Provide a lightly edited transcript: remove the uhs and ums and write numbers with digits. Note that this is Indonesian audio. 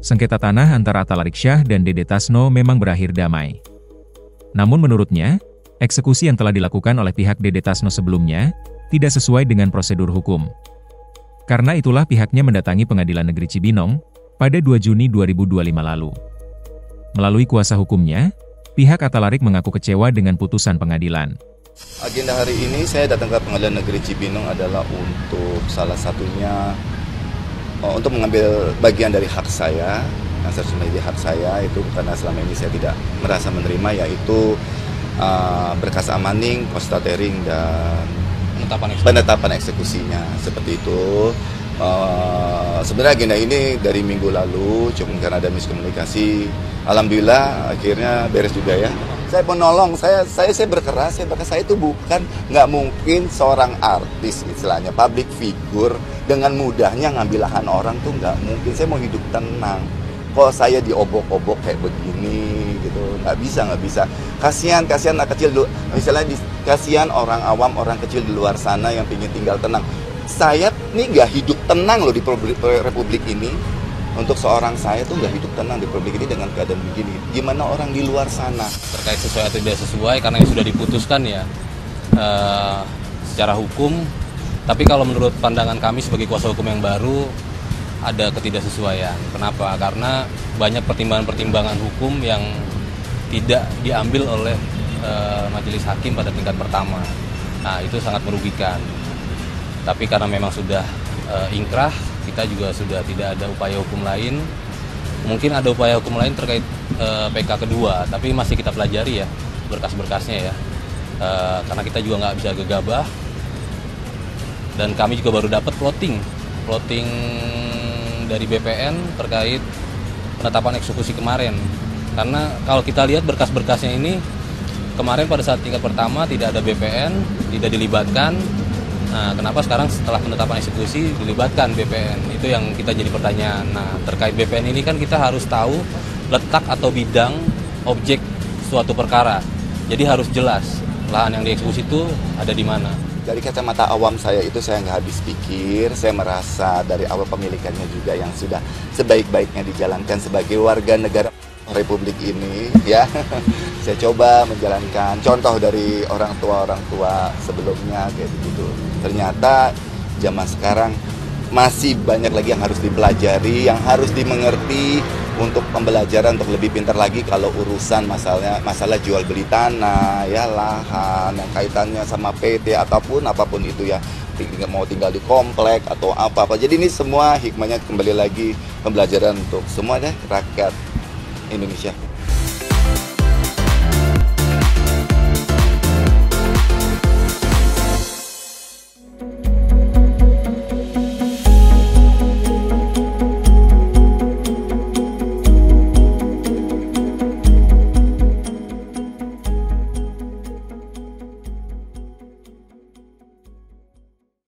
sengketa tanah antara Atta Larik Shah dan Dede Tasno memang berakhir damai. Namun menurutnya, eksekusi yang telah dilakukan oleh pihak Dede Tasno sebelumnya tidak sesuai dengan prosedur hukum. Karena itulah pihaknya mendatangi Pengadilan Negeri Cibinong pada 2 Juni 2025 lalu. Melalui kuasa hukumnya, pihak Atta Larik mengaku kecewa dengan putusan pengadilan. Agenda hari ini saya datang ke Pengadilan Negeri Cibinong adalah untuk salah satunya untuk mengambil bagian dari hak saya, yang seharusnya menjadi hak saya itu karena selama ini saya tidak merasa menerima, yaitu berkas amaning, post-tethering dan penetapan eksekusinya seperti itu. Sebenarnya agenda ini dari minggu lalu, cuma karena ada miskomunikasi. Alhamdulillah akhirnya beres juga ya. Saya menolong, saya berkeras, saya itu nggak mungkin seorang artis istilahnya, public figure dengan mudahnya ngambil lahan orang tuh nggak mungkin. Saya mau hidup tenang. Kok saya diobok-obok kayak begini gitu, nggak bisa. Kasihan anak kecil, misalnya kasihan orang awam, orang kecil di luar sana yang ingin tinggal tenang. Saya nih nggak hidup tenang loh di republik ini. Untuk seorang saya tuh nggak hidup tenang di republik ini dengan keadaan begini. Gimana orang di luar sana? Terkait sesuai atau tidak sesuai, karena ini sudah diputuskan ya secara hukum. Tapi kalau menurut pandangan kami sebagai kuasa hukum yang baru, ada ketidaksesuaian. Kenapa? Karena banyak pertimbangan-pertimbangan hukum yang tidak diambil oleh majelis hakim pada tingkat pertama. Nah, itu sangat merugikan. Tapi karena memang sudah ingkrah, kita juga sudah tidak ada upaya hukum lain. Mungkin ada upaya hukum lain terkait PK kedua, tapi masih kita pelajari ya berkas-berkasnya ya. Karena kita juga nggak bisa gegabah. Dan kami juga baru dapat plotting dari BPN terkait penetapan eksekusi kemarin. Karena kalau kita lihat berkas-berkasnya ini, kemarin pada saat tingkat pertama tidak ada BPN, tidak dilibatkan. Nah, kenapa sekarang setelah penetapan eksekusi dilibatkan BPN? Itu yang kita jadi pertanyaan. Nah, terkait BPN ini kan kita harus tahu letak atau bidang objek suatu perkara. Jadi harus jelas lahan yang dieksekusi itu ada di mana. Dari kacamata awam saya itu saya nggak habis pikir, saya merasa dari awal pemilikannya juga yang sudah sebaik-baiknya dijalankan sebagai warga negara Republik ini ya. Saya coba menjalankan contoh dari orang tua sebelumnya kayak begitu. Ternyata zaman sekarang masih banyak lagi yang harus dipelajari, yang harus dimengerti untuk pembelajaran untuk lebih pintar lagi kalau urusan masalah jual beli tanah, ya lahan yang kaitannya sama PT ataupun apapun itu ya, mau tinggal di komplek atau apa-apa. Jadi ini semua hikmahnya kembali lagi pembelajaran untuk semua deh rakyat Indonesia.